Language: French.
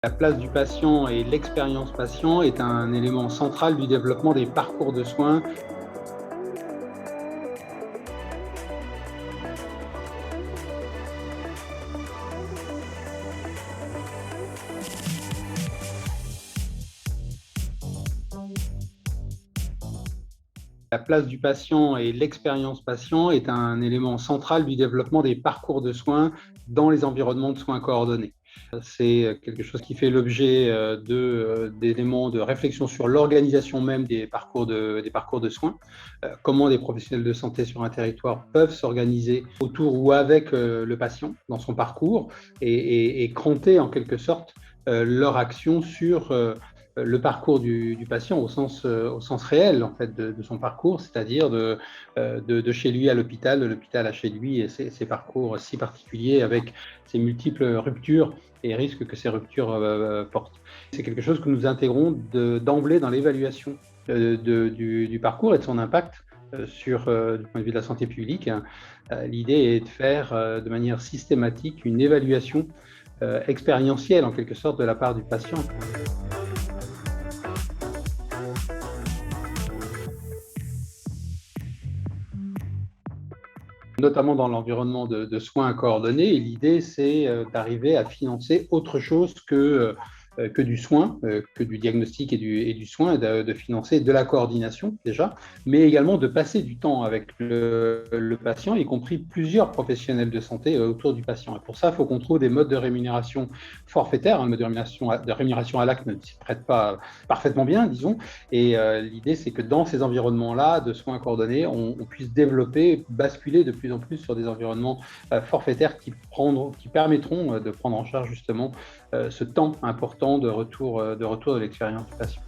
La place du patient et l'expérience patient est un élément central du développement des parcours de soins. La place du patient et l'expérience patient est un élément central du développement des parcours de soins dans les environnements de soins coordonnés. C'est quelque chose qui fait l'objet d'éléments de réflexion sur l'organisation même des parcours de soins, comment des professionnels de santé sur un territoire peuvent s'organiser autour ou avec le patient dans son parcours et cranter en quelque sorte leur action sur le parcours du patient au sens réel en fait de son parcours, c'est-à-dire de chez lui à l'hôpital, de l'hôpital à chez lui, et ces parcours si particuliers avec ces multiples ruptures et risques que ces ruptures portent. C'est quelque chose que nous intégrons d'emblée dans l'évaluation du parcours et de son impact du point de vue de la santé publique. L'idée est de faire de manière systématique une évaluation expérientielle en quelque sorte de la part du patient. Notamment dans l'environnement de soins coordonnés. Et l'idée, c'est d'arriver à financer autre chose que du soin, que du diagnostic et du soin, de financer de la coordination déjà, mais également de passer du temps avec le patient, y compris plusieurs professionnels de santé autour du patient. Et pour ça, il faut qu'on trouve des modes de rémunération forfaitaires. Un mode de rémunération à l'acte ne s'y prête pas parfaitement bien, disons. Et l'idée, c'est que dans ces environnements-là de soins coordonnés, on puisse développer, basculer de plus en plus sur des environnements forfaitaires qui permettront de prendre en charge justement ce temps important de retour de l'expérience du patient.